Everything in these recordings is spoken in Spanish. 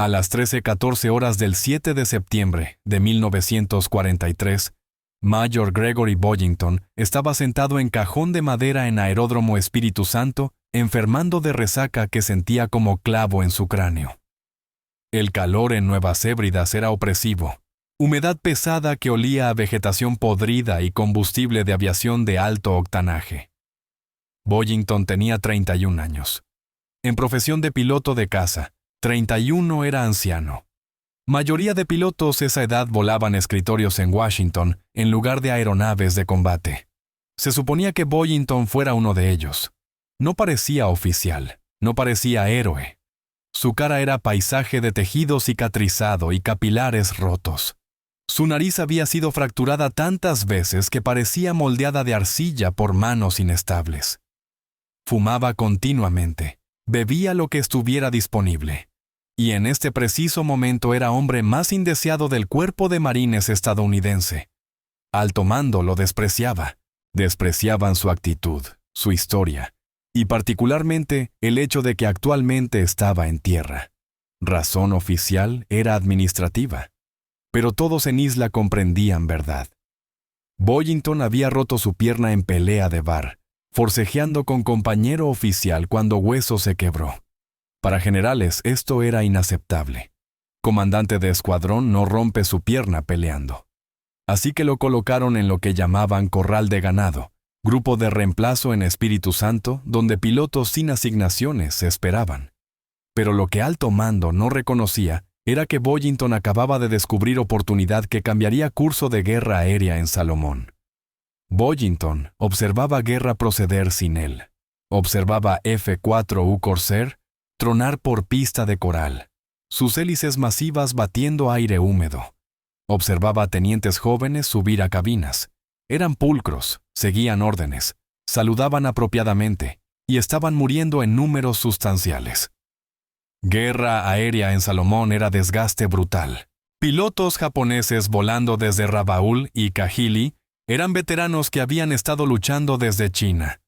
A las 13:14 horas del 7 de septiembre de 1943, Mayor Gregory Boyington estaba sentado en cajón de madera en Aeródromo Espíritu Santo, enfermando de resaca que sentía como clavo en su cráneo. El calor en Nuevas Hébridas era opresivo. Humedad pesada que olía a vegetación podrida y combustible de aviación de alto octanaje. Boyington tenía 31 años. En profesión de piloto de caza, 31 era anciano. Mayoría de pilotos esa edad volaban escritorios en Washington en lugar de aeronaves de combate. Se suponía que Boyington fuera uno de ellos. No parecía oficial, no parecía héroe. Su cara era paisaje de tejido cicatrizado y capilares rotos. Su nariz había sido fracturada tantas veces que parecía moldeada de arcilla por manos inestables. Fumaba continuamente, bebía lo que estuviera disponible. Y en este preciso momento era hombre más indeseado del cuerpo de marines estadounidense. Alto mando lo despreciaba. Despreciaban su actitud, su historia, y particularmente el hecho de que actualmente estaba en tierra. Razón oficial era administrativa. Pero todos en Isla comprendían verdad. Boyington había roto su pierna en pelea de bar, forcejeando con compañero oficial cuando hueso se quebró. Para generales esto era inaceptable. Comandante de escuadrón no rompe su pierna peleando. Así que lo colocaron en lo que llamaban corral de ganado, grupo de reemplazo en Espíritu Santo, donde pilotos sin asignaciones se esperaban. Pero lo que alto mando no reconocía era que Boyington acababa de descubrir oportunidad que cambiaría curso de guerra aérea en Salomón. Boyington observaba guerra proceder sin él. Observaba F-4U Corsair tronar por pista de coral, sus hélices masivas batiendo aire húmedo. Observaba a tenientes jóvenes subir a cabinas. Eran pulcros, seguían órdenes, saludaban apropiadamente y estaban muriendo en números sustanciales. Guerra aérea en Salomón era desgaste brutal. Pilotos japoneses volando desde Rabaul y Kahili eran veteranos que habían estado luchando desde China.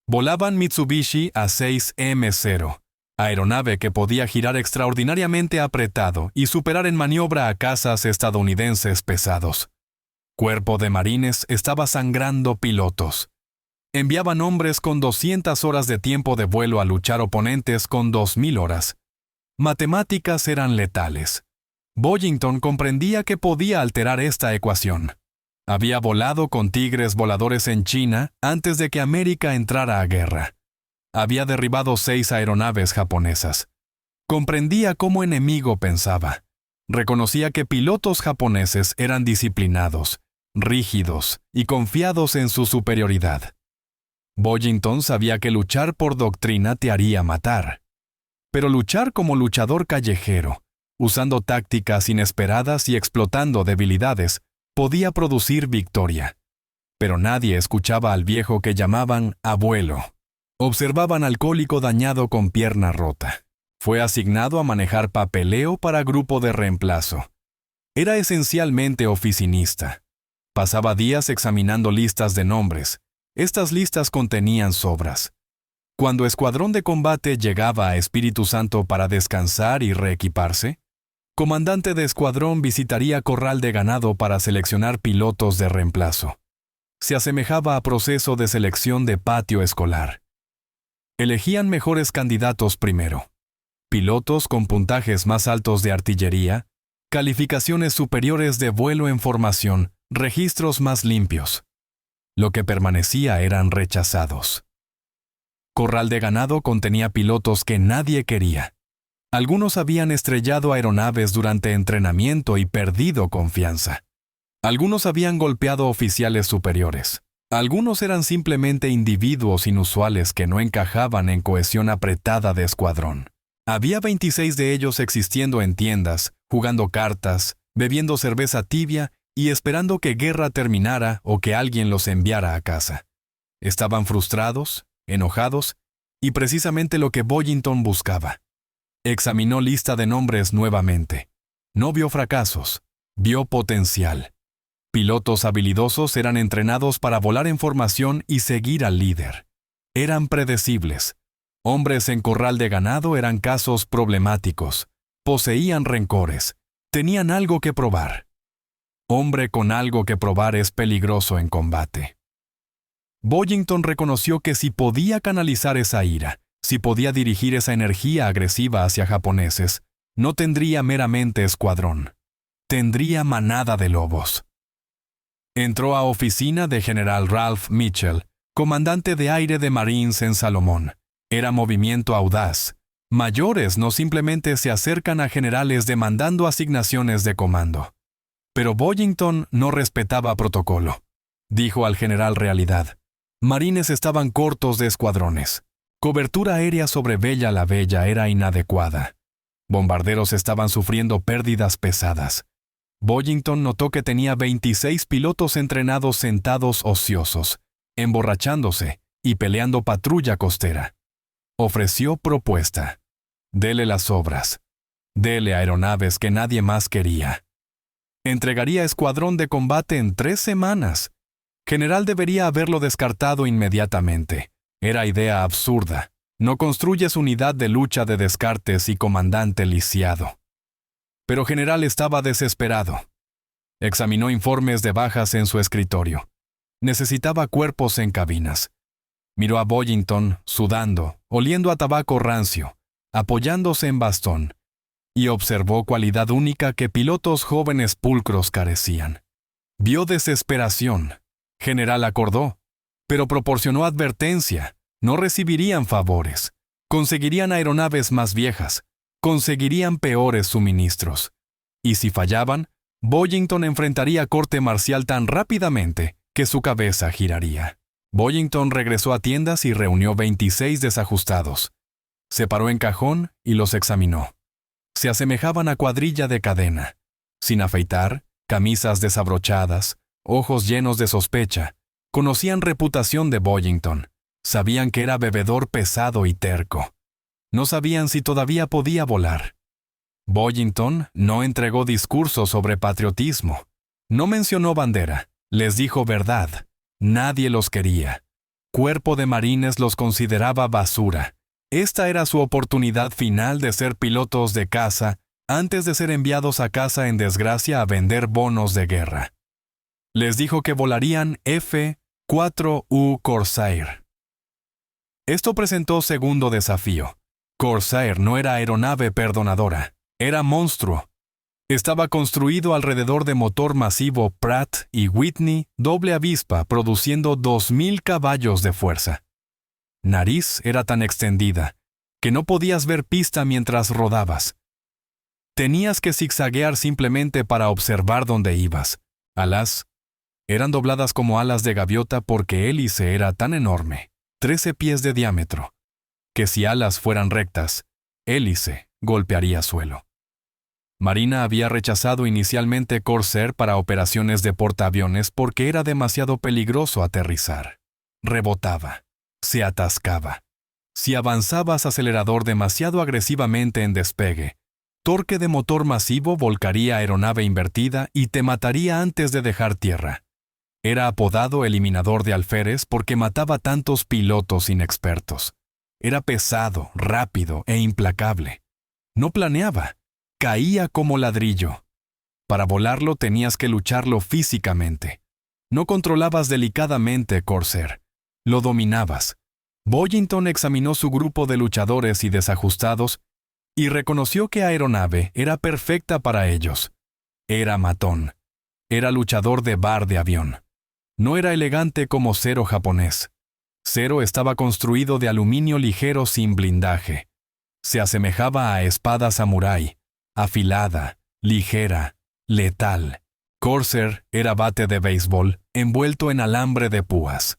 Volaban Mitsubishi A6M0, aeronave que podía girar extraordinariamente apretado y superar en maniobra a cazas estadounidenses pesados. Cuerpo de marines estaba sangrando pilotos. Enviaban hombres con 200 horas de tiempo de vuelo a luchar oponentes con 2000 horas. Matemáticas eran letales. Boyington comprendía que podía alterar esta ecuación. Había volado con tigres voladores en China antes de que América entrara a guerra. Había derribado 6 aeronaves japonesas. Comprendía cómo enemigo pensaba. Reconocía que pilotos japoneses eran disciplinados, rígidos y confiados en su superioridad. Boyington sabía que luchar por doctrina te haría matar. Pero luchar como luchador callejero, usando tácticas inesperadas y explotando debilidades, podía producir victoria. Pero nadie escuchaba al viejo que llamaban abuelo. Observaban alcohólico dañado con pierna rota. Fue asignado a manejar papeleo para grupo de reemplazo. Era esencialmente oficinista. Pasaba días examinando listas de nombres. Estas listas contenían sobras. Cuando escuadrón de combate llegaba a Espíritu Santo para descansar y reequiparse, comandante de escuadrón visitaría corral de ganado para seleccionar pilotos de reemplazo. Se asemejaba a proceso de selección de patio escolar. Elegían mejores candidatos primero. Pilotos con puntajes más altos de artillería, calificaciones superiores de vuelo en formación, registros más limpios. Lo que permanecía eran rechazados. Corral de ganado contenía pilotos que nadie quería. Algunos habían estrellado aeronaves durante entrenamiento y perdido confianza. Algunos habían golpeado oficiales superiores. Algunos eran simplemente individuos inusuales que no encajaban en cohesión apretada de escuadrón. Había 26 de ellos existiendo en tiendas, jugando cartas, bebiendo cerveza tibia y esperando que guerra terminara o que alguien los enviara a casa. Estaban frustrados, enojados y precisamente lo que Boyington buscaba. Examinó lista de nombres nuevamente. No vio fracasos, vio potencial. Pilotos habilidosos eran entrenados para volar en formación y seguir al líder. Eran predecibles. Hombres en corral de ganado eran casos problemáticos. Poseían rencores. Tenían algo que probar. Hombre con algo que probar es peligroso en combate. Boyington reconoció que si podía canalizar esa ira, si podía dirigir esa energía agresiva hacia japoneses, no tendría meramente escuadrón. Tendría manada de lobos. Entró a oficina de General Ralph Mitchell, comandante de aire de Marines en Salomón. Era movimiento audaz. Mayores no simplemente se acercan a generales demandando asignaciones de comando. Pero Boyington no respetaba protocolo. Dijo al general Realidad. Marines estaban cortos de escuadrones. Cobertura aérea sobre Bella la Bella era inadecuada. Bombarderos estaban sufriendo pérdidas pesadas. Boyington notó que tenía 26 pilotos entrenados sentados ociosos, emborrachándose y peleando patrulla costera. Ofreció propuesta. Dele las obras. Dele aeronaves que nadie más quería. Entregaría escuadrón de combate en 3 semanas. General debería haberlo descartado inmediatamente. Era idea absurda. No construyes unidad de lucha de Descartes y comandante lisiado. Pero General estaba desesperado. Examinó informes de bajas en su escritorio. Necesitaba cuerpos en cabinas. Miró a Boyington, sudando, oliendo a tabaco rancio, apoyándose en bastón, y observó cualidad única que pilotos jóvenes pulcros carecían. Vio desesperación. General acordó, pero proporcionó advertencia. No recibirían favores. Conseguirían aeronaves más viejas. Conseguirían peores suministros. Y si fallaban, Boyington enfrentaría corte marcial tan rápidamente que su cabeza giraría. Boyington regresó a tiendas y reunió 26 desajustados. Se paró en cajón y los examinó. Se asemejaban a cuadrilla de cadena. Sin afeitar, camisas desabrochadas, ojos llenos de sospecha. Conocían reputación de Boyington. Sabían que era bebedor pesado y terco. No sabían si todavía podía volar. Boyington no entregó discursos sobre patriotismo. No mencionó bandera. Les dijo verdad. Nadie los quería. Cuerpo de Marines los consideraba basura. Esta era su oportunidad final de ser pilotos de caza antes de ser enviados a casa en desgracia a vender bonos de guerra. Les dijo que volarían F-4U Corsair. Esto presentó segundo desafío. Corsair no era aeronave perdonadora, era monstruo. Estaba construido alrededor de motor masivo Pratt y Whitney doble avispa produciendo 2.000 caballos de fuerza. Nariz era tan extendida que no podías ver pista mientras rodabas. Tenías que zigzaguear simplemente para observar dónde ibas. Alas eran dobladas como alas de gaviota porque hélice era tan enorme, 13 pies de diámetro, que si alas fueran rectas, hélice golpearía suelo. Marina había rechazado inicialmente Corsair para operaciones de portaaviones porque era demasiado peligroso aterrizar. Rebotaba, se atascaba. Si avanzabas acelerador demasiado agresivamente en despegue, torque de motor masivo volcaría aeronave invertida y te mataría antes de dejar tierra. Era apodado eliminador de alférez porque mataba tantos pilotos inexpertos. Era pesado, rápido e implacable. No planeaba. Caía como ladrillo. Para volarlo tenías que lucharlo físicamente. No controlabas delicadamente Corsair. Lo dominabas. Boyington examinó su grupo de luchadores y desajustados y reconoció que aeronave era perfecta para ellos. Era matón. Era luchador de bar de avión. No era elegante como Zero japonés. Zero estaba construido de aluminio ligero sin blindaje. Se asemejaba a espada samurái. Afilada, ligera, letal. Corsair era bate de béisbol envuelto en alambre de púas.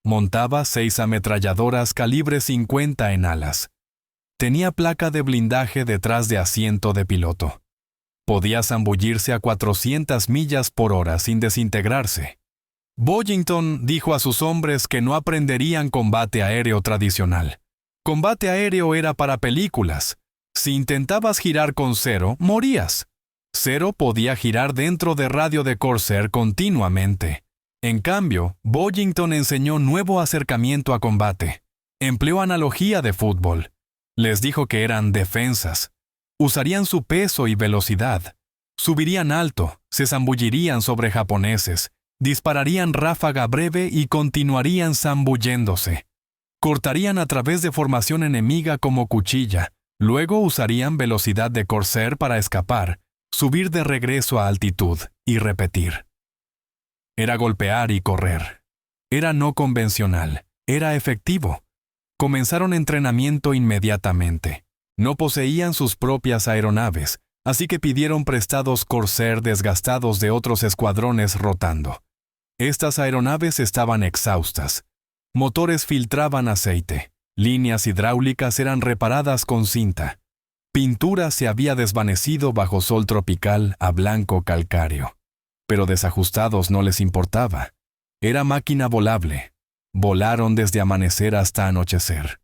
Montaba 6 ametralladoras calibre 50 en alas. Tenía placa de blindaje detrás de asiento de piloto. Podía zambullirse a 400 millas por hora sin desintegrarse. Boyington dijo a sus hombres que no aprenderían combate aéreo tradicional. Combate aéreo era para películas. Si intentabas girar con Zero, morías. Zero podía girar dentro de radio de Corsair continuamente. En cambio, Boyington enseñó nuevo acercamiento a combate. Empleó analogía de fútbol. Les dijo que eran defensas. Usarían su peso y velocidad. Subirían alto, se zambullirían sobre japoneses, dispararían ráfaga breve y continuarían zambulléndose. Cortarían a través de formación enemiga como cuchilla, luego usarían velocidad de corsair para escapar, subir de regreso a altitud y repetir. Era golpear y correr. Era no convencional, era efectivo. Comenzaron entrenamiento inmediatamente. No poseían sus propias aeronaves, así que pidieron prestados corsair desgastados de otros escuadrones rotando. Estas aeronaves estaban exhaustas. Motores filtraban aceite. Líneas hidráulicas eran reparadas con cinta. Pintura se había desvanecido bajo sol tropical a blanco calcáreo. Pero desajustados no les importaba. Era máquina volable. Volaron desde amanecer hasta anochecer.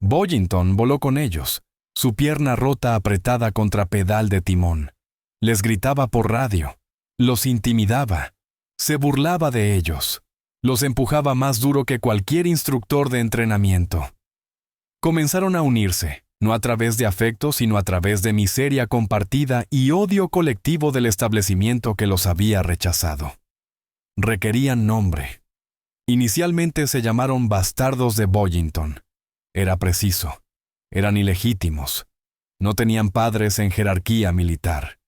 Boyington voló con ellos, su pierna rota apretada contra pedal de timón. Les gritaba por radio. Los intimidaba. Se burlaba de ellos. Los empujaba más duro que cualquier instructor de entrenamiento. Comenzaron a unirse, no a través de afecto, sino a través de miseria compartida y odio colectivo del establecimiento que los había rechazado. Requerían nombre. Inicialmente se llamaron bastardos de Boyington. Era preciso. Eran ilegítimos. No tenían padres en jerarquía militar.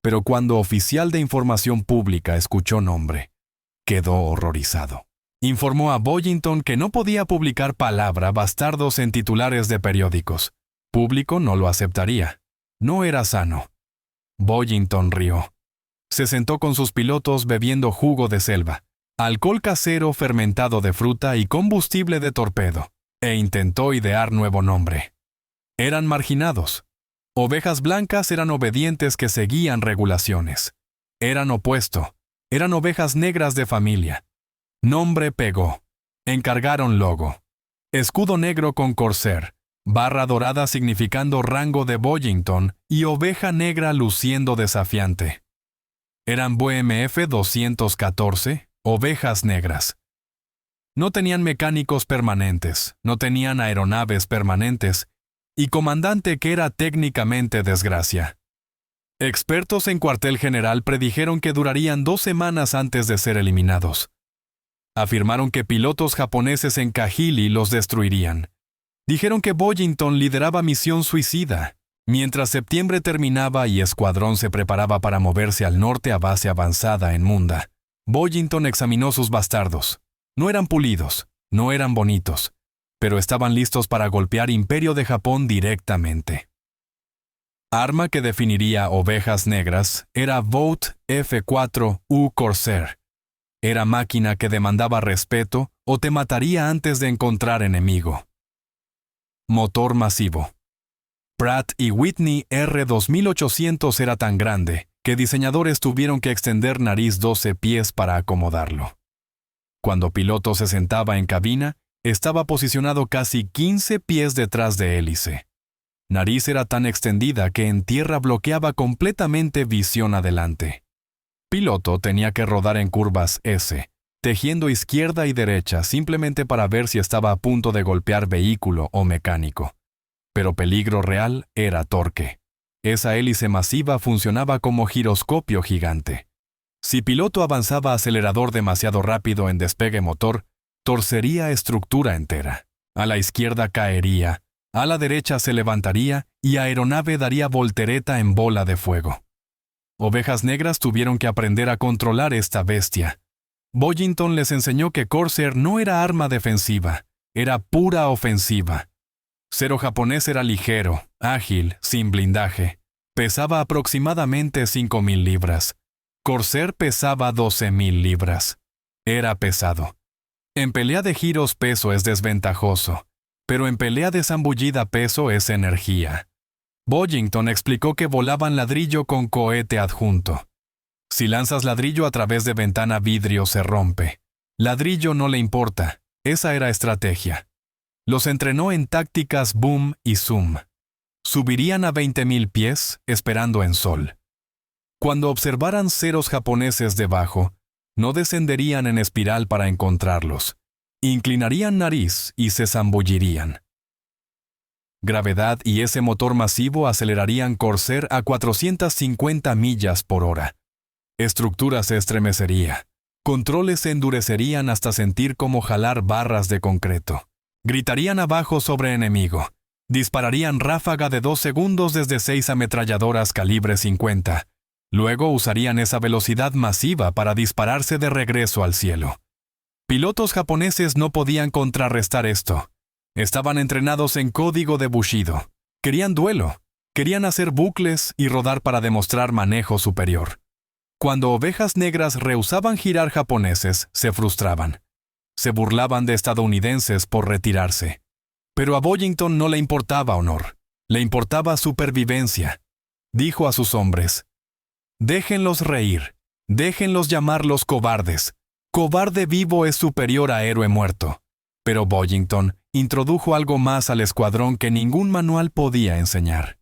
Pero cuando oficial de información pública escuchó nombre, quedó horrorizado. Informó a Boyington que no podía publicar palabra bastardos en titulares de periódicos. Público no lo aceptaría. No era sano. Boyington rió. Se sentó con sus pilotos bebiendo jugo de selva, alcohol casero fermentado de fruta y combustible de torpedo, e intentó idear nuevo nombre. Eran marginados. Ovejas blancas eran obedientes que seguían regulaciones. Eran opuesto. Eran ovejas negras de familia. Nombre pegó. Encargaron logo. Escudo negro con corsair. Barra dorada significando rango de Boyington y oveja negra luciendo desafiante. Eran VMF 214, ovejas negras. No tenían mecánicos permanentes, no tenían aeronaves permanentes, y comandante que era técnicamente desgracia. Expertos en cuartel general predijeron que durarían 2 semanas antes de ser eliminados. Afirmaron que pilotos japoneses en Kahili los destruirían. Dijeron que Boyington lideraba misión suicida. Mientras septiembre terminaba y Escuadrón se preparaba para moverse al norte a base avanzada en Munda, Boyington examinó sus bastardos. No eran pulidos, no eran bonitos, pero estaban listos para golpear Imperio de Japón directamente. Arma que definiría ovejas negras era Vought F4U Corsair. Era máquina que demandaba respeto o te mataría antes de encontrar enemigo. Motor masivo. Pratt & Whitney R2800 era tan grande que diseñadores tuvieron que extender nariz 12 pies para acomodarlo. Cuando piloto se sentaba en cabina, estaba posicionado casi 15 pies detrás de hélice. Nariz era tan extendida que en tierra bloqueaba completamente visión adelante. Piloto tenía que rodar en curvas S, tejiendo izquierda y derecha simplemente para ver si estaba a punto de golpear vehículo o mecánico. Pero peligro real era torque. Esa hélice masiva funcionaba como giroscopio gigante. Si piloto avanzaba acelerador demasiado rápido en despegue motor, torcería estructura entera. A la izquierda caería, a la derecha se levantaría y aeronave daría voltereta en bola de fuego. Ovejas negras tuvieron que aprender a controlar esta bestia. Boyington les enseñó que Corsair no era arma defensiva, era pura ofensiva. Cero japonés era ligero, ágil, sin blindaje. Pesaba aproximadamente 5,000 libras. Corsair pesaba 12,000 libras. Era pesado. En pelea de giros peso es desventajoso, pero en pelea de zambullida peso es energía. Boyington explicó que volaban ladrillo con cohete adjunto. Si lanzas ladrillo a través de ventana vidrio se rompe. Ladrillo no le importa, esa era estrategia. Los entrenó en tácticas boom y zoom. Subirían a 20,000 pies, esperando en sol. Cuando observaran ceros japoneses debajo, no descenderían en espiral para encontrarlos. Inclinarían nariz y se zambullirían. Gravedad y ese motor masivo acelerarían Corsair a 450 millas por hora. Estructura se estremecería. Controles se endurecerían hasta sentir como jalar barras de concreto. Gritarían abajo sobre enemigo. Dispararían ráfaga de 2 segundos desde 6 ametralladoras calibre 50. Luego usarían esa velocidad masiva para dispararse de regreso al cielo. Pilotos japoneses no podían contrarrestar esto. Estaban entrenados en código de Bushido. Querían duelo. Querían hacer bucles y rodar para demostrar manejo superior. Cuando ovejas negras rehusaban girar japoneses, se frustraban. Se burlaban de estadounidenses por retirarse. Pero a Boyington no le importaba honor. Le importaba supervivencia. Dijo a sus hombres: «Déjenlos reír. Déjenlos llamarlos cobardes. Cobarde vivo es superior a héroe muerto». Pero Boyington introdujo algo más al escuadrón que ningún manual podía enseñar.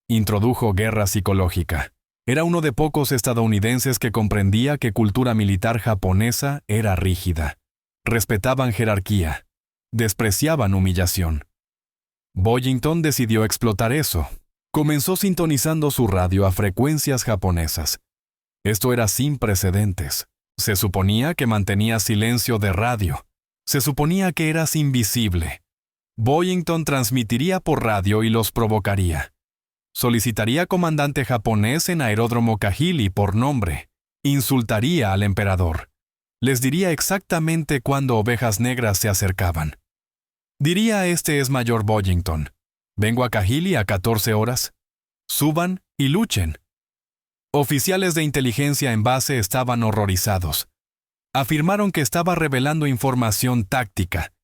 Introdujo guerra psicológica. Era uno de pocos estadounidenses que comprendía que cultura militar japonesa era rígida. Respetaban jerarquía. Despreciaban humillación. Boyington decidió explotar eso. Comenzó sintonizando su radio a frecuencias japonesas. Esto era sin precedentes. Se suponía que mantenía silencio de radio. Se suponía que eras invisible. Boyington transmitiría por radio y los provocaría. Solicitaría comandante japonés en aeródromo Kahili por nombre. Insultaría al emperador. Les diría exactamente cuándo ovejas negras se acercaban. Diría: «Este es Mayor Boyington. Vengo a Kahili a 14 horas. Suban y luchen». Oficiales de inteligencia en base estaban horrorizados. Afirmaron que estaba revelando información táctica.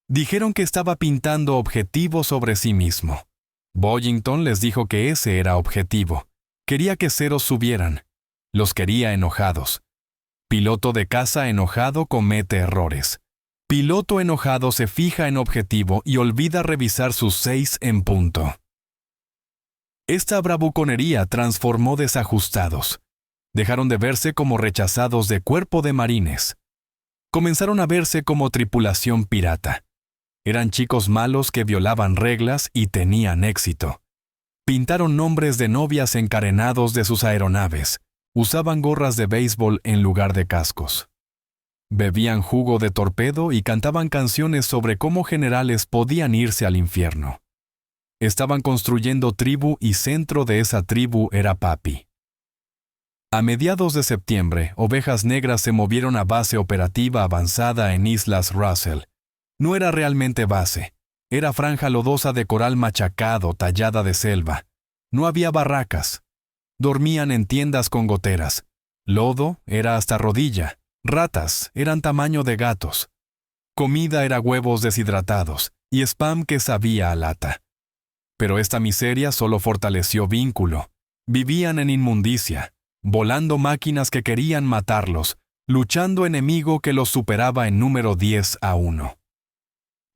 Dijeron que estaba pintando objetivos sobre sí mismo. Boyington les dijo que ese era objetivo. Quería que ceros subieran. Los quería enojados. Piloto de caza enojado comete errores. Piloto enojado se fija en objetivo y olvida revisar sus 6 en punto. Esta bravuconería transformó desajustados. Dejaron de verse como rechazados de cuerpo de marines. Comenzaron a verse como tripulación pirata. Eran chicos malos que violaban reglas y tenían éxito. Pintaron nombres de novias encarenados de sus aeronaves. Usaban gorras de béisbol en lugar de cascos. Bebían jugo de torpedo y cantaban canciones sobre cómo generales podían irse al infierno. Estaban construyendo tribu y centro de esa tribu era Papi. A mediados de septiembre, ovejas negras se movieron a base operativa avanzada en Islas Russell. No era realmente base. Era franja lodosa de coral machacado tallada de selva. No había barracas. Dormían en tiendas con goteras. Lodo era hasta rodilla. Ratas eran tamaño de gatos. Comida era huevos deshidratados y spam que sabía a lata. Pero esta miseria solo fortaleció vínculo. Vivían en inmundicia, volando máquinas que querían matarlos, luchando enemigo que los superaba en número 10-1.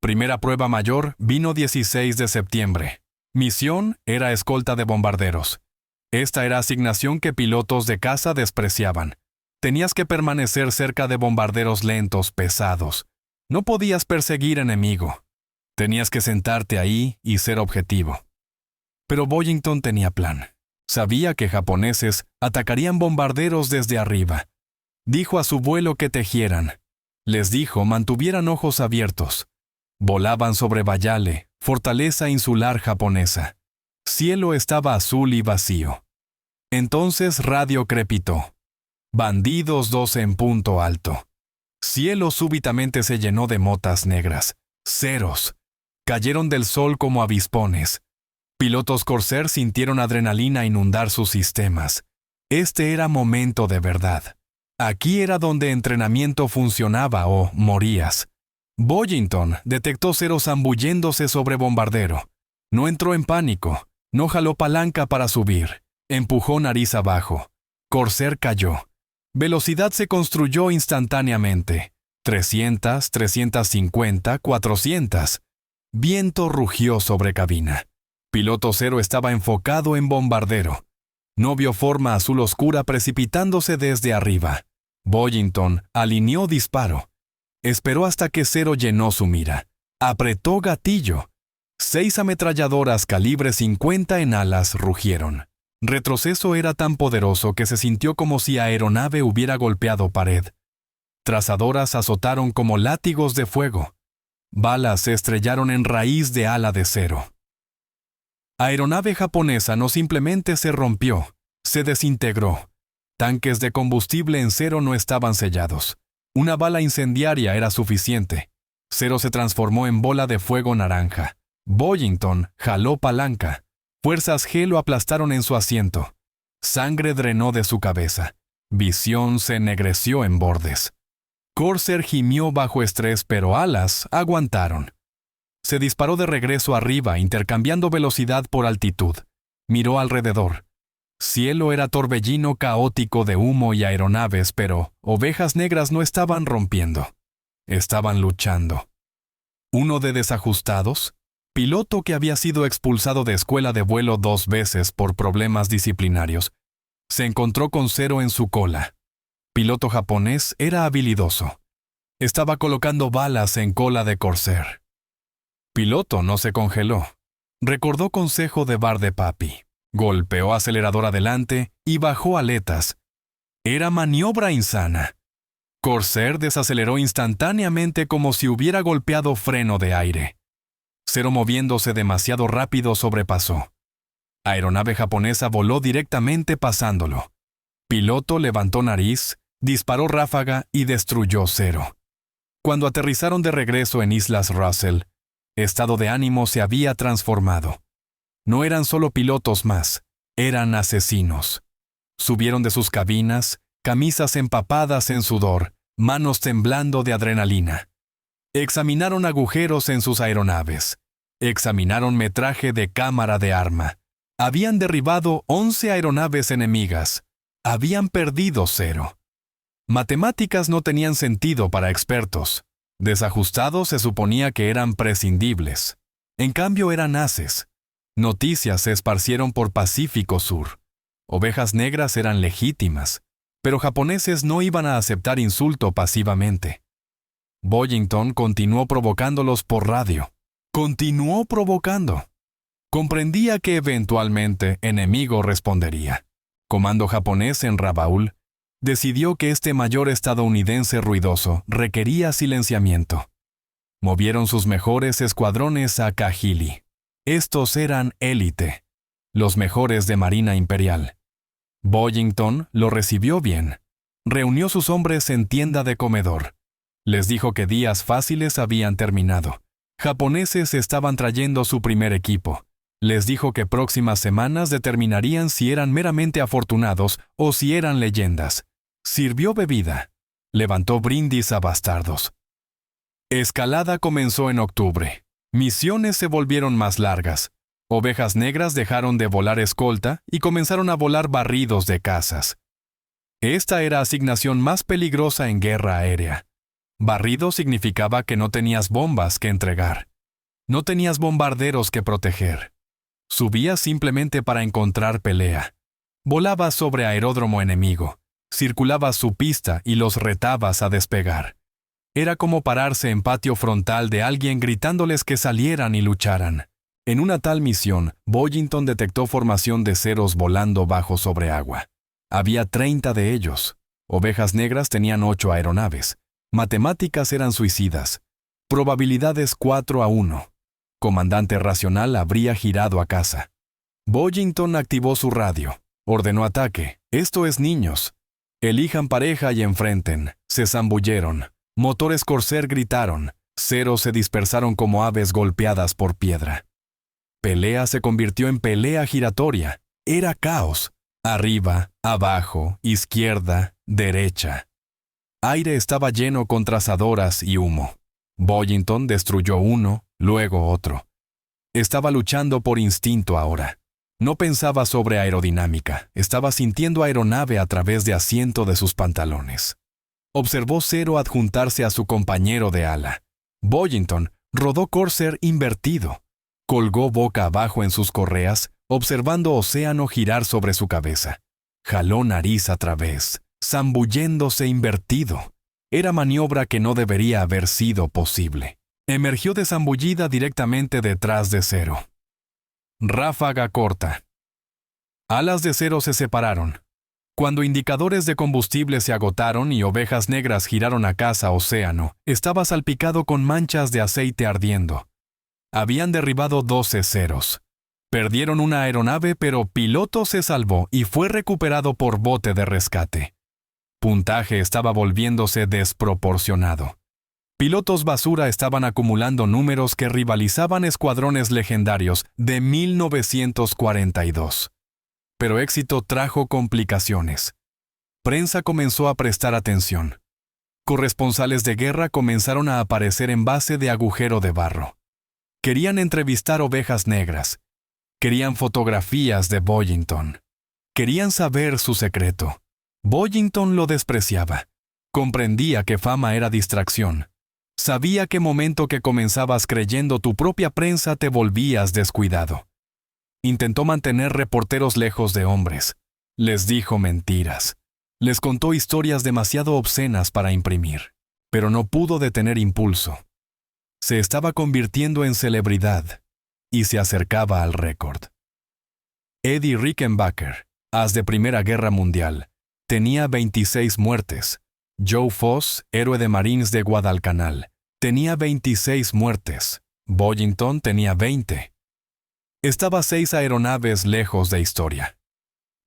Primera prueba mayor vino 16 de septiembre. Misión era escolta de bombarderos. Esta era asignación que pilotos de caza despreciaban. Tenías que permanecer cerca de bombarderos lentos, pesados. No podías perseguir enemigo. Tenías que sentarte ahí y ser objetivo. Pero Boyington tenía plan. Sabía que japoneses atacarían bombarderos desde arriba. Dijo a su vuelo que tejieran. Les dijo mantuvieran ojos abiertos. Volaban sobre Bayale, fortaleza insular japonesa. Cielo estaba azul y vacío. Entonces radio crepitó. Bandidos 12 en punto alto. Cielo súbitamente se llenó de motas negras. Ceros. Cayeron del sol como avispones. Pilotos Corsair sintieron adrenalina inundar sus sistemas. Este era momento de verdad. Aquí era donde entrenamiento funcionaba o morías. Boyington detectó ceros zambulléndose sobre bombardero. No entró en pánico. No jaló palanca para subir. Empujó nariz abajo. Corsair cayó. Velocidad se construyó instantáneamente. 300, 350, 400. Viento rugió sobre cabina. Piloto cero estaba enfocado en bombardero. No vio forma azul oscura precipitándose desde arriba. Boyington alineó disparo. Esperó hasta que cero llenó su mira. Apretó gatillo. 6 ametralladoras calibre 50 en alas rugieron. Retroceso era tan poderoso que se sintió como si aeronave hubiera golpeado pared. Trazadoras azotaron como látigos de fuego. Balas se estrellaron en raíz de ala de acero. Aeronave japonesa no simplemente se rompió, se desintegró. Tanques de combustible en cero no estaban sellados. Una bala incendiaria era suficiente. Cero se transformó en bola de fuego naranja. Boyington jaló palanca. Fuerzas G lo aplastaron en su asiento. Sangre drenó de su cabeza. Visión se ennegreció en bordes. Corsair gimió bajo estrés, pero alas aguantaron. Se disparó de regreso arriba, intercambiando velocidad por altitud. Miró alrededor. Cielo era torbellino caótico de humo y aeronaves, pero ovejas negras no estaban rompiendo. Estaban luchando. Uno de desajustados, piloto que había sido expulsado de escuela de vuelo 2 veces por problemas disciplinarios, se encontró con Cero en su cola. Piloto japonés era habilidoso. Estaba colocando balas en cola de Corsair. Piloto no se congeló. Recordó consejo de bar de papi. Golpeó acelerador adelante y bajó aletas. Era maniobra insana. Corsair desaceleró instantáneamente como si hubiera golpeado freno de aire. Cero, moviéndose demasiado rápido, sobrepasó. Aeronave japonesa voló directamente pasándolo. Piloto levantó nariz, disparó ráfaga y destruyó Cero. Cuando aterrizaron de regreso en Islas Russell, estado de ánimo se había transformado. No eran solo pilotos más, eran asesinos. Subieron de sus cabinas, camisas empapadas en sudor, manos temblando de adrenalina. Examinaron agujeros en sus aeronaves. Examinaron metraje de cámara de arma. Habían derribado 11 aeronaves enemigas. Habían perdido Cero. Matemáticas no tenían sentido para expertos. Desajustados se suponía que eran prescindibles. En cambio eran haces. Noticias se esparcieron por Pacífico Sur. Ovejas negras eran legítimas, pero japoneses no iban a aceptar insulto pasivamente. Boyington continuó provocándolos por radio. Continuó provocando. Comprendía que eventualmente enemigo respondería. Comando japonés en Rabaul decidió que este mayor estadounidense ruidoso requería silenciamiento. Movieron sus mejores escuadrones a Kahili. Estos eran élite, los mejores de Marina Imperial. Boyington lo recibió bien. Reunió sus hombres en tienda de comedor. Les dijo que días fáciles habían terminado. Japoneses estaban trayendo su primer equipo. Les dijo que próximas semanas determinarían si eran meramente afortunados o si eran leyendas. Sirvió bebida. Levantó brindis a bastardos. Escalada comenzó en octubre. Misiones se volvieron más largas. Ovejas negras dejaron de volar escolta y comenzaron a volar barridos de casas. Esta era asignación más peligrosa en guerra aérea. Barrido significaba que no tenías bombas que entregar. No tenías bombarderos que proteger. Subías simplemente para encontrar pelea. Volabas sobre aeródromo enemigo. Circulabas su pista y los retabas a despegar. Era como pararse en patio frontal de alguien gritándoles que salieran y lucharan. En una tal misión, Boyington detectó formación de ceros volando bajo sobre agua. Había 30 de ellos. Ovejas negras tenían 8 aeronaves. Matemáticas eran suicidas. Probabilidades 4-1. Comandante racional habría girado a casa. Boyington activó su radio. Ordenó ataque. Esto es niños. Elijan pareja y enfrenten. Se zambulleron. Motores Corsair gritaron. Ceros se dispersaron como aves golpeadas por piedra. Pelea se convirtió en pelea giratoria. Era caos. Arriba, abajo, izquierda, derecha. Aire estaba lleno con trazadoras y humo. Boyington destruyó uno, luego otro. Estaba luchando por instinto ahora. No pensaba sobre aerodinámica. Estaba sintiendo aeronave a través de asiento de sus pantalones. Observó Cero adjuntarse a su compañero de ala. Boyington rodó Corsair invertido. Colgó boca abajo en sus correas, observando océano girar sobre su cabeza. Jaló nariz a través, zambulléndose invertido. Era maniobra que no debería haber sido posible. Emergió desambullida directamente detrás de Zero. Ráfaga corta. Alas de Zero se separaron. Cuando indicadores de combustible se agotaron y Ovejas Negras giraron a casa océano, estaba salpicado con manchas de aceite ardiendo. Habían derribado 12 Zeros. Perdieron una aeronave, pero piloto se salvó y fue recuperado por bote de rescate. Puntaje estaba volviéndose desproporcionado. Pilotos basura estaban acumulando números que rivalizaban escuadrones legendarios de 1942. Pero éxito trajo complicaciones. Prensa comenzó a prestar atención. Corresponsales de guerra comenzaron a aparecer en base de agujero de barro. Querían entrevistar Ovejas Negras. Querían fotografías de Boyington. Querían saber su secreto. Boyington lo despreciaba. Comprendía que fama era distracción. Sabía que momento que comenzabas creyendo tu propia prensa te volvías descuidado. Intentó mantener reporteros lejos de hombres. Les dijo mentiras. Les contó historias demasiado obscenas para imprimir. Pero no pudo detener impulso. Se estaba convirtiendo en celebridad y se acercaba al récord. Eddie Rickenbacker, as de Primera Guerra Mundial, tenía 26 muertes. Joe Foss, héroe de Marines de Guadalcanal, tenía 26 muertes. Boyington tenía 20. Estaba 6 aeronaves lejos de historia.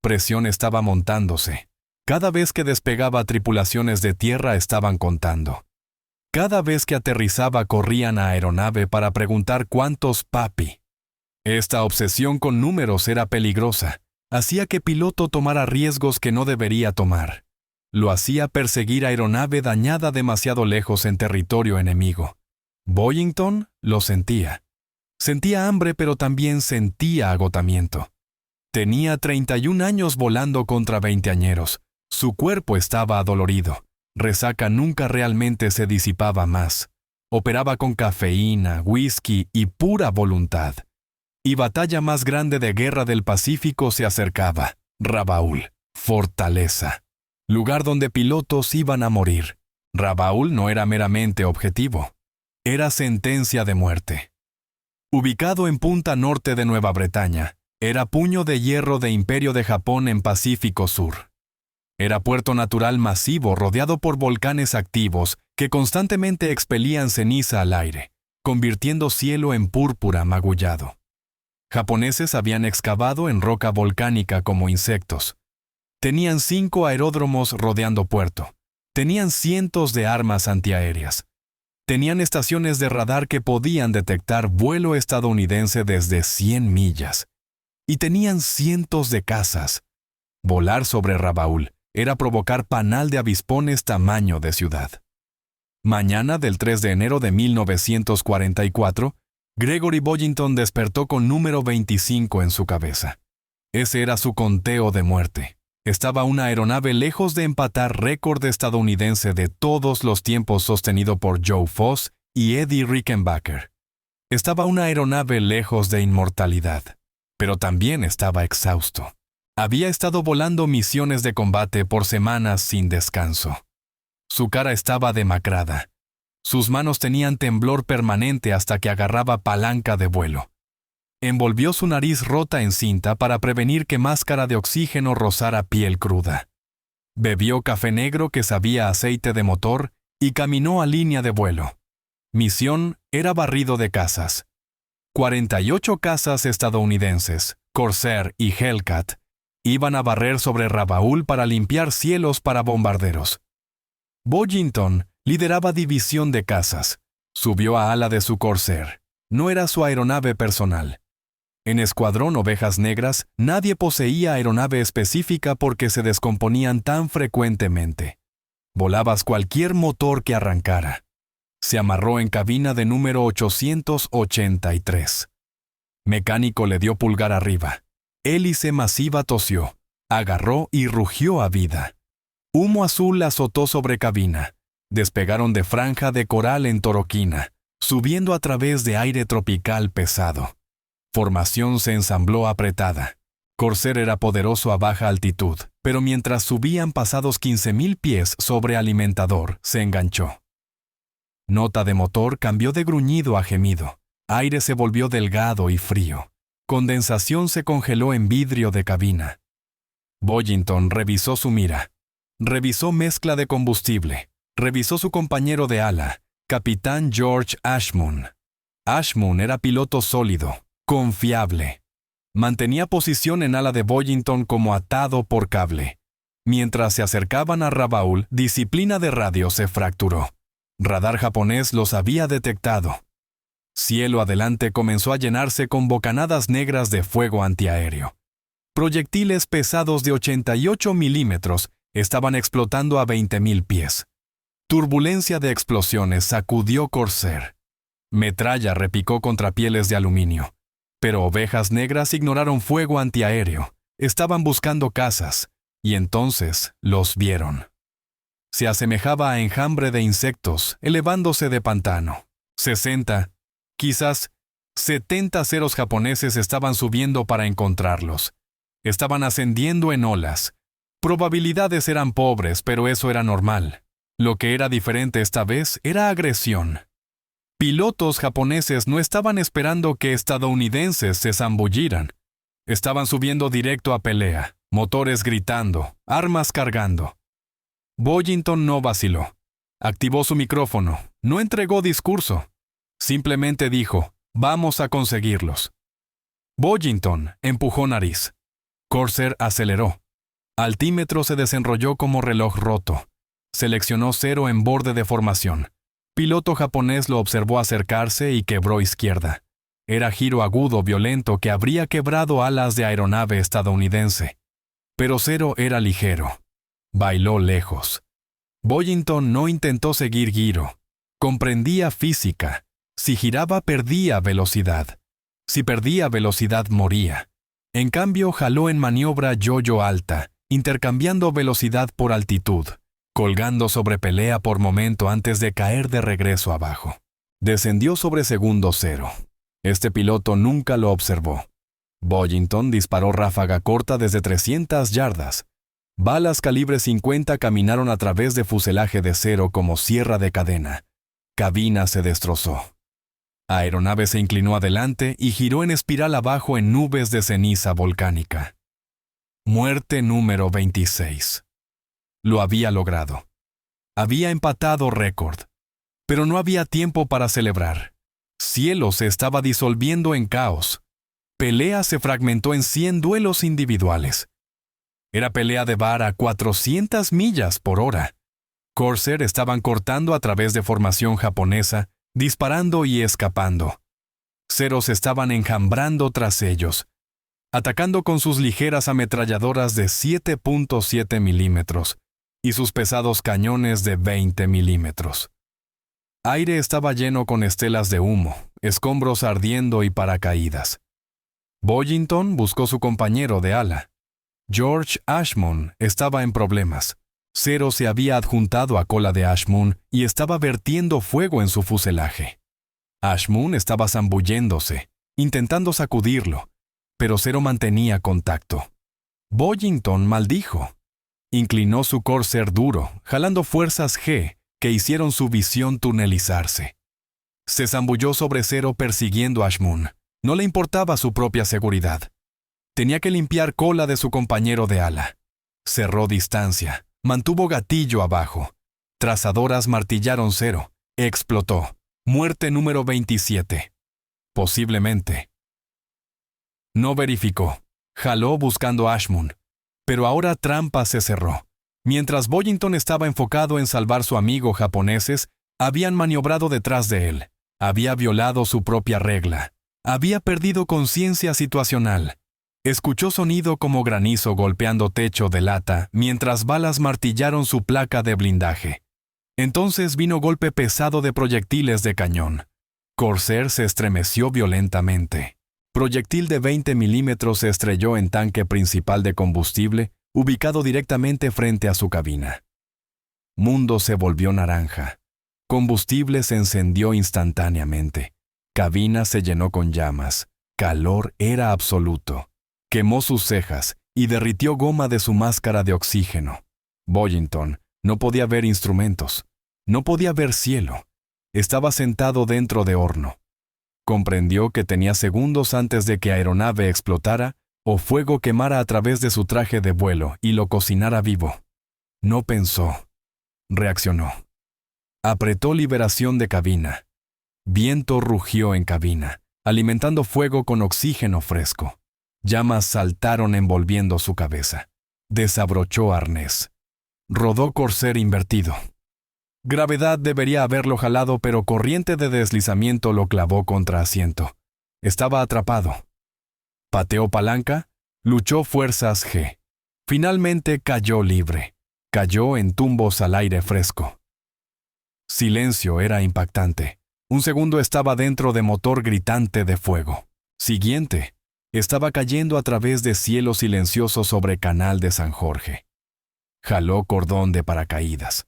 Presión estaba montándose. Cada vez que despegaba tripulaciones de tierra estaban contando. Cada vez que aterrizaba corrían a aeronave para preguntar cuántos papi. Esta obsesión con números era peligrosa. Hacía que piloto tomara riesgos que no debería tomar. Lo hacía perseguir aeronave dañada demasiado lejos en territorio enemigo. Boyington lo sentía. Sentía hambre, pero también sentía agotamiento. Tenía 31 años volando contra veinteañeros. Su cuerpo estaba adolorido. Resaca nunca realmente se disipaba más. Operaba con cafeína, whisky y pura voluntad. Y batalla más grande de guerra del Pacífico se acercaba. Rabaul, fortaleza. Lugar donde pilotos iban a morir. Rabaul no era meramente objetivo. Era sentencia de muerte. Ubicado en punta norte de Nueva Bretaña, era puño de hierro de Imperio de Japón en Pacífico Sur. Era puerto natural masivo rodeado por volcanes activos que constantemente expelían ceniza al aire, convirtiendo cielo en púrpura magullado. Japoneses habían excavado en roca volcánica como insectos. Tenían 5 aeródromos rodeando puerto. Tenían cientos de armas antiaéreas. Tenían estaciones de radar que podían detectar vuelo estadounidense desde 100 millas. Y tenían cientos de cazas. Volar sobre Rabaul era provocar panal de avispones tamaño de ciudad. Mañana del 3 de enero de 1944, Gregory Boyington despertó con número 25 en su cabeza. Ese era su conteo de muerte. Estaba una aeronave lejos de empatar récord estadounidense de todos los tiempos sostenido por Joe Foss y Eddie Rickenbacker. Estaba una aeronave lejos de inmortalidad, pero también estaba exhausto. Había estado volando misiones de combate por semanas sin descanso. Su cara estaba demacrada. Sus manos tenían temblor permanente hasta que agarraba palanca de vuelo. Envolvió su nariz rota en cinta para prevenir que máscara de oxígeno rozara piel cruda. Bebió café negro que sabía aceite de motor y caminó a línea de vuelo. Misión era barrido de cazas. 48 cazas estadounidenses, Corsair y Hellcat, iban a barrer sobre Rabaul para limpiar cielos para bombarderos. Boyington lideraba división de cazas. Subió a ala de su Corsair. No era su aeronave personal. En Escuadrón Ovejas Negras, nadie poseía aeronave específica porque se descomponían tan frecuentemente. Volabas cualquier motor que arrancara. Se amarró en cabina de número 883. Mecánico le dio pulgar arriba. Hélice masiva tosió. Agarró y rugió a vida. Humo azul azotó sobre cabina. Despegaron de franja de coral en Toroquina, subiendo a través de aire tropical pesado. Formación se ensambló apretada. Corsair era poderoso a baja altitud, pero mientras subían pasados 15,000 pies sobre alimentador, se enganchó. Nota de motor cambió de gruñido a gemido. Aire se volvió delgado y frío. Condensación se congeló en vidrio de cabina. Boyington revisó su mira. Revisó mezcla de combustible. Revisó su compañero de ala, capitán George Ashmun. Ashmun era piloto sólido, confiable. Mantenía posición en ala de Boyington como atado por cable. Mientras se acercaban a Rabaul, disciplina de radio se fracturó. Radar japonés los había detectado. Cielo adelante comenzó a llenarse con bocanadas negras de fuego antiaéreo. Proyectiles pesados de 88 milímetros estaban explotando a 20.000 pies. Turbulencia de explosiones sacudió Corsair. Metralla repicó contra pieles de aluminio. Pero ovejas negras ignoraron fuego antiaéreo. Estaban buscando cazas, y entonces los vieron. Se asemejaba a enjambre de insectos elevándose de pantano. 60, quizás 70 ceros japoneses estaban subiendo para encontrarlos. Estaban ascendiendo en olas. Probabilidades eran pobres, pero eso era normal. Lo que era diferente esta vez era agresión. Pilotos japoneses no estaban esperando que estadounidenses se zambulliran. Estaban subiendo directo a pelea, motores gritando, armas cargando. Boyington no vaciló. Activó su micrófono, no entregó discurso. Simplemente dijo, vamos a conseguirlos. Boyington empujó nariz. Corsair aceleró. Altímetro se desenrolló como reloj roto. Seleccionó 0 en borde de formación. Piloto japonés lo observó acercarse y quebró izquierda. Era giro agudo violento que habría quebrado alas de aeronave estadounidense. Pero 0 era ligero. Bailó lejos. Boyington no intentó seguir giro. Comprendía física. Si giraba, perdía velocidad. Si perdía velocidad, moría. En cambio, jaló en maniobra yo-yo alta, intercambiando velocidad por altitud, colgando sobre pelea por momento antes de caer de regreso abajo. Descendió sobre segundo 0. Este piloto nunca lo observó. Boyington disparó ráfaga corta desde 300 yardas. Balas calibre 50 caminaron a través de fuselaje de 0 como sierra de cadena. Cabina se destrozó. Aeronave se inclinó adelante y giró en espiral abajo en nubes de ceniza volcánica. Muerte número 26. Lo había logrado. Había empatado récord. Pero no había tiempo para celebrar. Cielo se estaba disolviendo en caos. Pelea se fragmentó en 100 duelos individuales. Era pelea de bar a 400 millas por hora. Corsair estaban cortando a través de formación japonesa, disparando y escapando. Ceros estaban enjambrando tras ellos, atacando con sus ligeras ametralladoras de 7.7 milímetros y sus pesados cañones de 20 milímetros. Aire estaba lleno con estelas de humo, escombros ardiendo y paracaídas. Boyington buscó su compañero de ala. George Ashmun estaba en problemas. 0 se había adjuntado a cola de Ashmun y estaba vertiendo fuego en su fuselaje. Ashmun estaba zambulléndose, intentando sacudirlo, pero 0 mantenía contacto. Boyington maldijo. Inclinó su Corsair duro, jalando fuerzas G que hicieron su visión tunelizarse. Se zambulló sobre 0 persiguiendo a Ashmun. No le importaba su propia seguridad. Tenía que limpiar cola de su compañero de ala. Cerró distancia. Mantuvo gatillo abajo. Trazadoras martillaron 0. Explotó. Muerte número 27. Posiblemente. No verificó. Jaló buscando a Ashmun. Pero ahora trampa se cerró. Mientras Boyington estaba enfocado en salvar su amigo japoneses, habían maniobrado detrás de él. Había violado su propia regla. Había perdido conciencia situacional. Escuchó sonido como granizo golpeando techo de lata mientras balas martillaron su placa de blindaje. Entonces vino golpe pesado de proyectiles de cañón. Corsair se estremeció violentamente. Proyectil de 20 milímetros se estrelló en tanque principal de combustible, ubicado directamente frente a su cabina. Mundo se volvió naranja. Combustible se encendió instantáneamente. Cabina se llenó con llamas. Calor era absoluto. Quemó sus cejas y derritió goma de su máscara de oxígeno. Boyington no podía ver instrumentos. No podía ver cielo. Estaba sentado dentro de horno. Comprendió que tenía segundos antes de que aeronave explotara o fuego quemara a través de su traje de vuelo y lo cocinara vivo. No pensó. Reaccionó. Apretó liberación de cabina. Viento rugió en cabina, alimentando fuego con oxígeno fresco. Llamas saltaron envolviendo su cabeza. Desabrochó arnés. Rodó corser invertido. Gravedad debería haberlo jalado, pero corriente de deslizamiento lo clavó contra asiento. Estaba atrapado. Pateó palanca, luchó fuerzas G. Finalmente cayó libre. Cayó en tumbos al aire fresco. Silencio era impactante. Un segundo estaba dentro de motor gritante de fuego. Siguiente, estaba cayendo a través de cielo silencioso sobre Canal de San Jorge. Jaló cordón de paracaídas.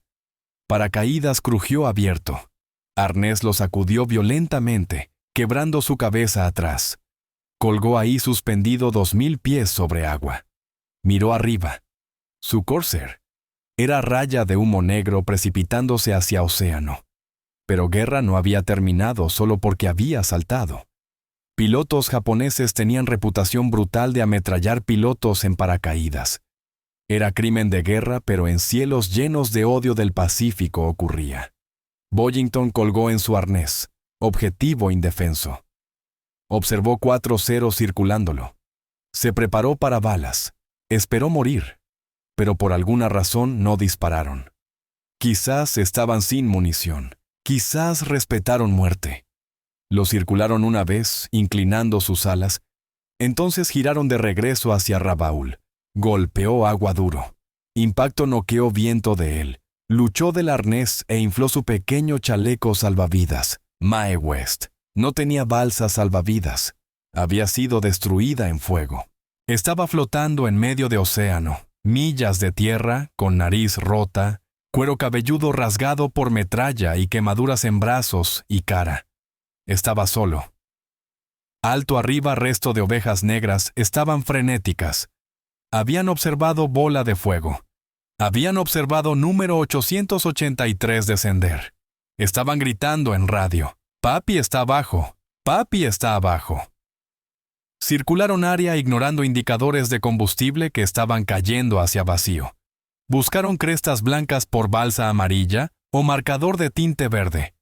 Paracaídas crujió abierto. Arnés lo sacudió violentamente, quebrando su cabeza atrás. Colgó ahí suspendido 2000 pies sobre agua. Miró arriba. Su Corsair era raya de humo negro precipitándose hacia océano. Pero guerra no había terminado solo porque había saltado. Pilotos japoneses tenían reputación brutal de ametrallar pilotos en paracaídas. Era crimen de guerra, pero en cielos llenos de odio del Pacífico ocurría. Boyington colgó en su arnés, objetivo indefenso. Observó 4 ceros circulándolo. Se preparó para balas. Esperó morir. Pero por alguna razón no dispararon. Quizás estaban sin munición. Quizás respetaron muerte. Lo circularon una vez, inclinando sus alas. Entonces giraron de regreso hacia Rabaul. Golpeó agua duro. Impacto noqueó viento de él. Luchó del arnés e infló su pequeño chaleco salvavidas. Mae West. No tenía balsa salvavidas. Había sido destruida en fuego. Estaba flotando en medio de océano. Millas de tierra, con nariz rota, cuero cabelludo rasgado por metralla y quemaduras en brazos y cara. Estaba solo. Alto arriba, resto de ovejas negras estaban frenéticas. Habían observado bola de fuego. Habían observado número 883 descender. Estaban gritando en radio. «Papi está abajo. Papi está abajo». Circularon área ignorando indicadores de combustible que estaban cayendo hacia vacío. Buscaron crestas blancas por balsa amarilla o marcador de tinte verde.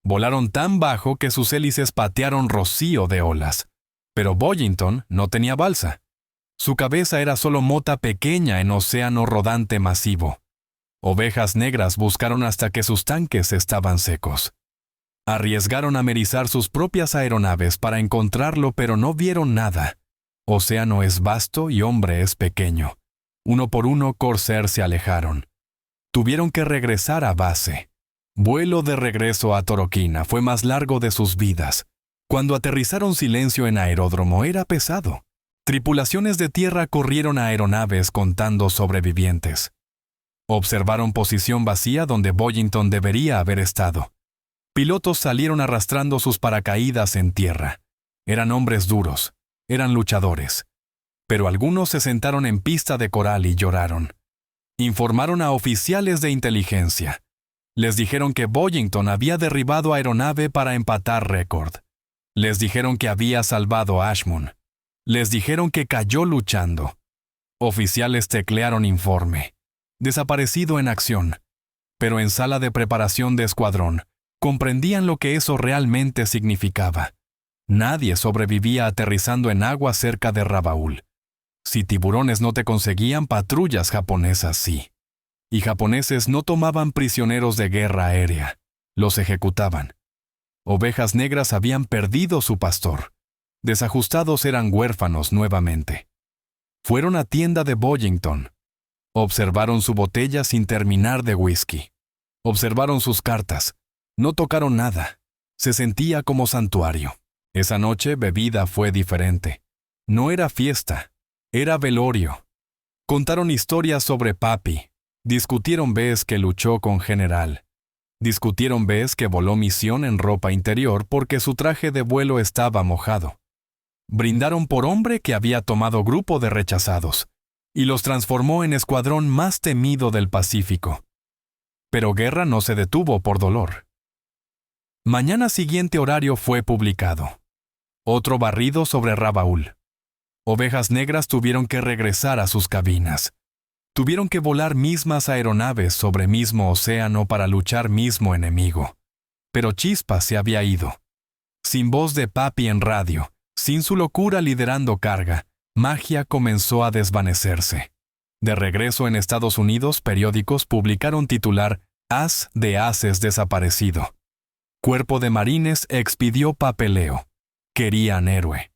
Volaron tan bajo que sus hélices patearon rocío de olas. Pero Boyington no tenía balsa. Su cabeza era solo mota pequeña en océano rodante masivo. Ovejas negras buscaron hasta que sus tanques estaban secos. Arriesgaron amerizar sus propias aeronaves para encontrarlo, pero no vieron nada. Océano es vasto y hombre es pequeño. Uno por uno, Corsair se alejaron. Tuvieron que regresar a base. Vuelo de regreso a Toroquina fue más largo de sus vidas. Cuando aterrizaron silencio en aeródromo era pesado. Tripulaciones de tierra corrieron a aeronaves contando sobrevivientes. Observaron posición vacía donde Boyington debería haber estado. Pilotos salieron arrastrando sus paracaídas en tierra. Eran hombres duros, eran luchadores. Pero algunos se sentaron en pista de coral y lloraron. Informaron a oficiales de inteligencia. Les dijeron que Boyington había derribado aeronave para empatar récord. Les dijeron que había salvado a Ashmun. Les dijeron que cayó luchando. Oficiales teclearon informe. Desaparecido en acción. Pero en sala de preparación de escuadrón, comprendían lo que eso realmente significaba. Nadie sobrevivía aterrizando en agua cerca de Rabaul. Si tiburones no te conseguían, patrullas japonesas sí. Y japoneses no tomaban prisioneros de guerra aérea. Los ejecutaban. Ovejas negras habían perdido su pastor. Desajustados eran huérfanos nuevamente. Fueron a tienda de Boyington. Observaron su botella sin terminar de whisky. Observaron sus cartas. No tocaron nada. Se sentía como santuario. Esa noche bebida fue diferente. No era fiesta, era velorio. Contaron historias sobre papi. Discutieron vez que luchó con general. Discutieron vez que voló misión en ropa interior porque su traje de vuelo estaba mojado. Brindaron por hombre que había tomado grupo de rechazados y los transformó en escuadrón más temido del Pacífico. Pero guerra no se detuvo por dolor. Mañana siguiente horario fue publicado. Otro barrido sobre Rabaul. Ovejas Negras tuvieron que regresar a sus cabinas. Tuvieron que volar mismas aeronaves sobre mismo océano para luchar mismo enemigo. Pero Chispa se había ido. Sin voz de papi en radio, sin su locura liderando carga, Magia comenzó a desvanecerse. De regreso en Estados Unidos, periódicos publicaron titular As de Ases desaparecido. Cuerpo de Marines expidió papeleo. Querían héroe.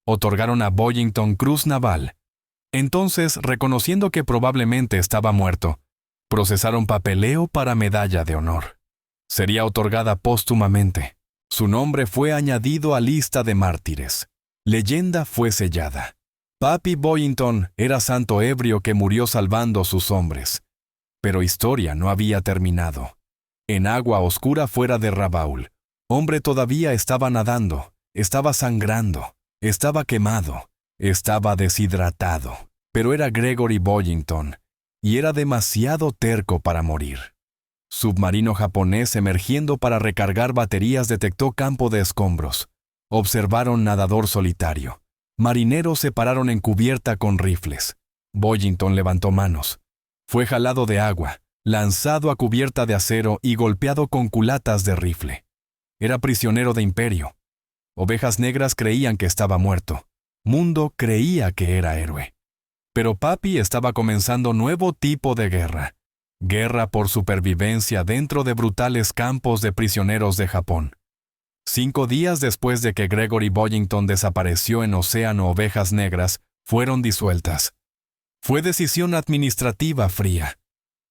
Otorgaron a Boyington Cruz Naval. Entonces, reconociendo que probablemente estaba muerto, procesaron papeleo para medalla de honor. Sería otorgada póstumamente. Su nombre fue añadido a lista de mártires. Leyenda fue sellada. Papi Boyington era santo ebrio que murió salvando sus hombres. Pero historia no había terminado. En agua oscura fuera de Rabaul, hombre todavía estaba nadando, estaba sangrando, estaba quemado, estaba deshidratado. Pero era Gregory Boyington, y era demasiado terco para morir. Submarino japonés emergiendo para recargar baterías detectó campo de escombros. Observaron nadador solitario. Marineros se pararon en cubierta con rifles. Boyington levantó manos. Fue jalado de agua, lanzado a cubierta de acero y golpeado con culatas de rifle. Era prisionero de imperio. Ovejas Negras creían que estaba muerto. Mundo creía que era héroe. Pero papi estaba comenzando nuevo tipo de guerra. Guerra por supervivencia dentro de brutales campos de prisioneros de Japón. 5 días después de que Gregory Boyington desapareció en Océano, Ovejas Negras fueron disueltas. Fue decisión administrativa fría.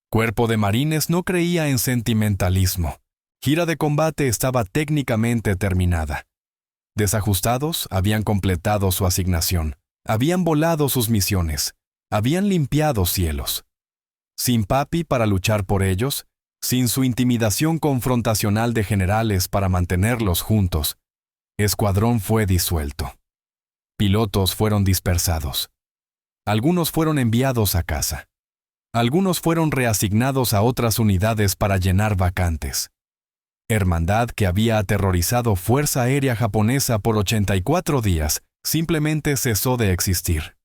Cuerpo de Marines no creía en sentimentalismo. Gira de combate estaba técnicamente terminada. Desajustados habían completado su asignación. Habían volado sus misiones. Habían limpiado cielos. Sin papi para luchar por ellos, sin su intimidación confrontacional de generales para mantenerlos juntos, escuadrón fue disuelto. Pilotos fueron dispersados. Algunos fueron enviados a casa. Algunos fueron reasignados a otras unidades para llenar vacantes. Hermandad, que había aterrorizado Fuerza Aérea Japonesa por 84 días, simplemente cesó de existir.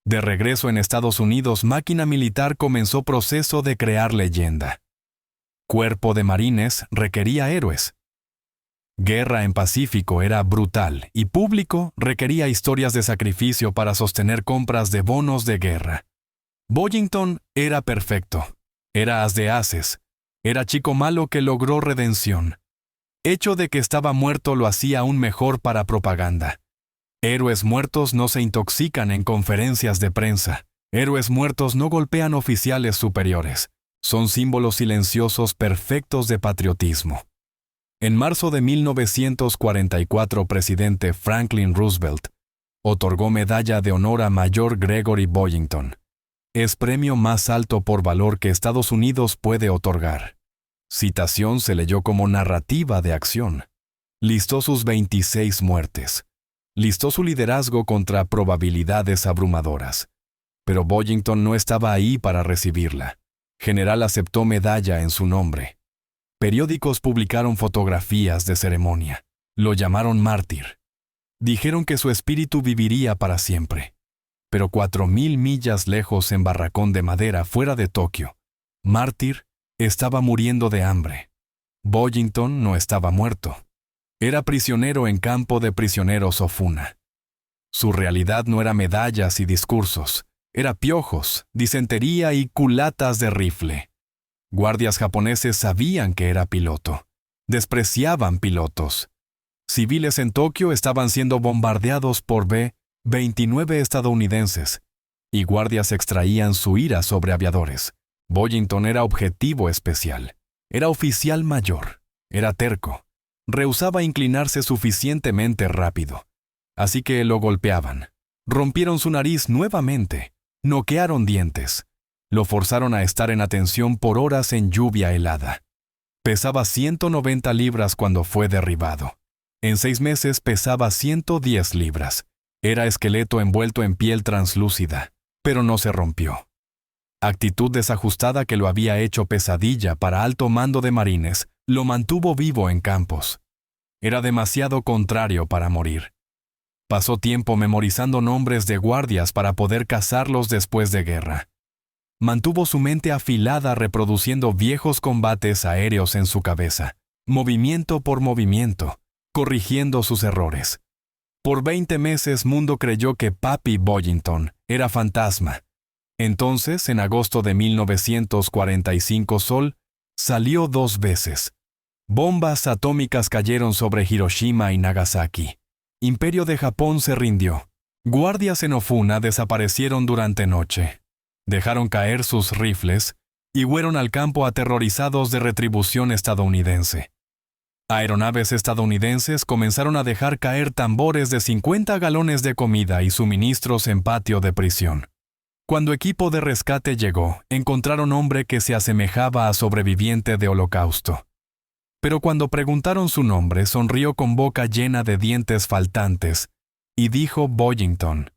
De regreso en Estados Unidos, Máquina Militar comenzó proceso de crear leyenda. Cuerpo de Marines requería héroes. Guerra en Pacífico era brutal y Público requería historias de sacrificio para sostener compras de bonos de guerra. Boyington era perfecto. Era as de ases. Era chico malo que logró redención. Hecho de que estaba muerto lo hacía aún mejor para propaganda. Héroes muertos no se intoxican en conferencias de prensa. Héroes muertos no golpean oficiales superiores. Son símbolos silenciosos perfectos de patriotismo. En marzo de 1944, presidente Franklin Roosevelt otorgó medalla de honor a Mayor Gregory Boyington. Es premio más alto por valor que Estados Unidos puede otorgar. Citación se leyó como narrativa de acción. Listó sus 26 muertes. Listó su liderazgo contra probabilidades abrumadoras. Pero Boyington no estaba ahí para recibirla. General aceptó medalla en su nombre. Periódicos publicaron fotografías de ceremonia. Lo llamaron mártir. Dijeron que su espíritu viviría para siempre. Pero 4,000 millas lejos en barracón de madera fuera de Tokio, mártir estaba muriendo de hambre. Boyington no estaba muerto. Era prisionero en campo de prisioneros Ofuna. Su realidad no era medallas y discursos. Era piojos, disentería y culatas de rifle. Guardias japoneses sabían que era piloto. Despreciaban pilotos. Civiles en Tokio estaban siendo bombardeados por B-29 estadounidenses, y guardias extraían su ira sobre aviadores. Boyington era objetivo especial. Era oficial mayor. Era terco. Rehusaba inclinarse suficientemente rápido. Así que lo golpeaban. Rompieron su nariz nuevamente. Noquearon dientes. Lo forzaron a estar en atención por horas en lluvia helada. Pesaba 190 libras cuando fue derribado. En 6 meses pesaba 110 libras. Era esqueleto envuelto en piel translúcida, pero no se rompió. Actitud desajustada que lo había hecho pesadilla para alto mando de marines, lo mantuvo vivo en campos. Era demasiado contrario para morir. Pasó tiempo memorizando nombres de guardias para poder cazarlos después de guerra. Mantuvo su mente afilada reproduciendo viejos combates aéreos en su cabeza, movimiento por movimiento, corrigiendo sus errores. Por 20 meses Mundo creyó que Papi Boyington era fantasma. Entonces, en agosto de 1945, Sol salió 2 veces. Bombas atómicas cayeron sobre Hiroshima y Nagasaki. Imperio de Japón se rindió. Guardias en Ofuna desaparecieron durante noche. Dejaron caer sus rifles y huyeron al campo aterrorizados de retribución estadounidense. Aeronaves estadounidenses comenzaron a dejar caer tambores de 50 galones de comida y suministros en patio de prisión. Cuando equipo de rescate llegó, encontraron hombre que se asemejaba a sobreviviente de Holocausto. Pero cuando preguntaron su nombre, sonrió con boca llena de dientes faltantes y dijo Boyington.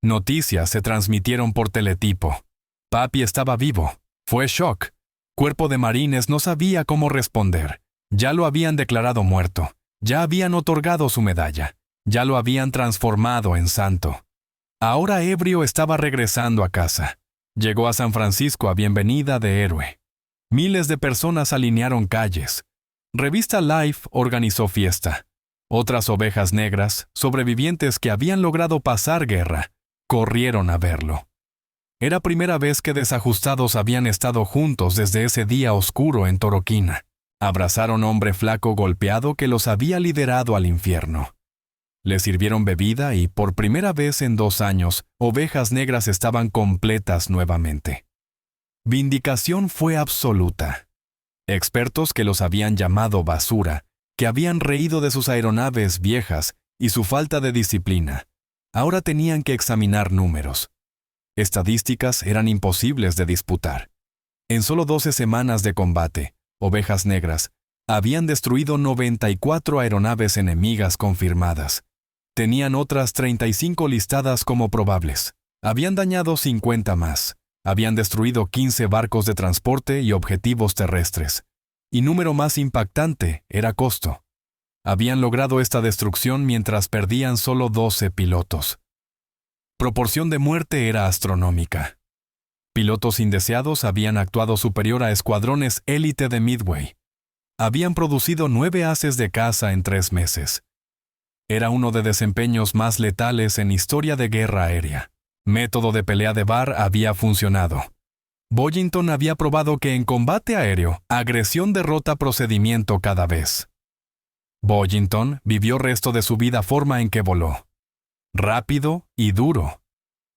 Noticias se transmitieron por teletipo. Papi estaba vivo. Fue shock. Cuerpo de Marines no sabía cómo responder. Ya lo habían declarado muerto. Ya habían otorgado su medalla. Ya lo habían transformado en santo. Ahora ebrio estaba regresando a casa. Llegó a San Francisco a bienvenida de héroe. Miles de personas alinearon calles. Revista Life organizó fiesta. Otras ovejas negras, sobrevivientes que habían logrado pasar guerra, corrieron a verlo. Era primera vez que desajustados habían estado juntos desde ese día oscuro en Toroquina. Abrazaron hombre flaco golpeado que los había liderado al infierno. Le sirvieron bebida y, por primera vez en 2 años, ovejas negras estaban completas nuevamente. Vindicación fue absoluta. Expertos que los habían llamado basura, que habían reído de sus aeronaves viejas y su falta de disciplina, ahora tenían que examinar números. Estadísticas eran imposibles de disputar. En solo 12 semanas de combate, ovejas negras habían destruido 94 aeronaves enemigas confirmadas. Tenían otras 35 listadas como probables. Habían dañado 50 más. Habían destruido 15 barcos de transporte y objetivos terrestres. Y número más impactante era costo. Habían logrado esta destrucción mientras perdían solo 12 pilotos. Proporción de muerte era astronómica. Pilotos indeseados habían actuado superior a escuadrones élite de Midway. Habían producido 9 haces de caza en 3 meses. Era uno de desempeños más letales en historia de guerra aérea. Método de pelea de bar había funcionado. Boyington había probado que en combate aéreo, agresión derrota procedimiento cada vez. Boyington vivió resto de su vida forma en que voló. Rápido y duro.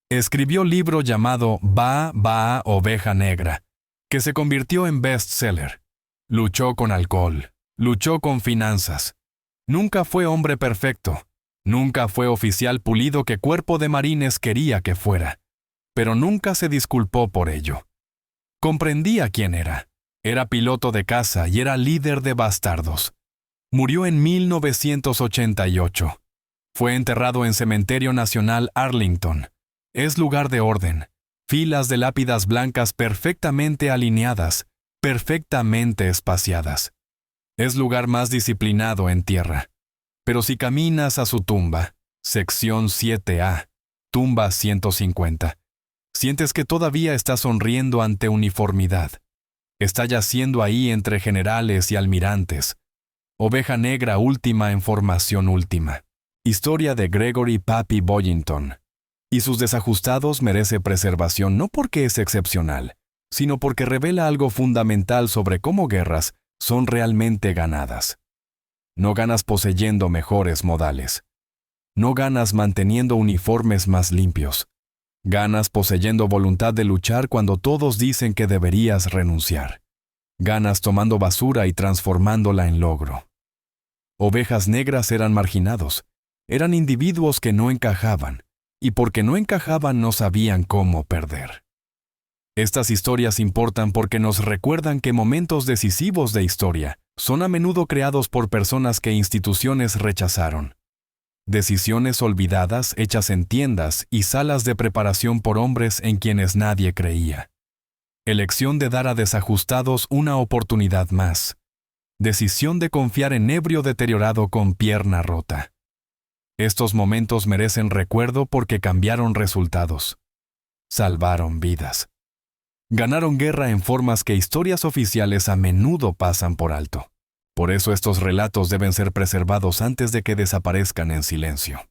Escribió libro llamado Baa, Oveja Negra, que se convirtió en bestseller. Luchó con alcohol. Luchó con finanzas. Nunca fue hombre perfecto. Nunca fue oficial pulido que Cuerpo de Marines quería que fuera. Pero nunca se disculpó por ello. Comprendía quién era. Era piloto de caza y era líder de bastardos. Murió en 1988. Fue enterrado en Cementerio Nacional Arlington. Es lugar de orden. Filas de lápidas blancas perfectamente alineadas, perfectamente espaciadas. Es lugar más disciplinado en tierra. Pero si caminas a su tumba, sección 7A, tumba 150, sientes que todavía está sonriendo ante uniformidad. Está yaciendo ahí entre generales y almirantes. Oveja negra última en formación última. Historia de Gregory Papi Boyington. Y sus desajustados merece preservación no porque es excepcional, sino porque revela algo fundamental sobre cómo guerras son realmente ganadas. No ganas poseyendo mejores modales. No ganas manteniendo uniformes más limpios. Ganas poseyendo voluntad de luchar cuando todos dicen que deberías renunciar. Ganas tomando basura y transformándola en logro. Ovejas negras eran marginados. Eran individuos que no encajaban, y porque no encajaban no sabían cómo perder. Estas historias importan porque nos recuerdan que momentos decisivos de historia son a menudo creados por personas que instituciones rechazaron. Decisiones olvidadas hechas en tiendas y salas de preparación por hombres en quienes nadie creía. Elección de dar a desajustados una oportunidad más. Decisión de confiar en ebrio deteriorado con pierna rota. Estos momentos merecen recuerdo porque cambiaron resultados. Salvaron vidas. Ganaron guerra en formas que historias oficiales a menudo pasan por alto. Por eso estos relatos deben ser preservados antes de que desaparezcan en silencio.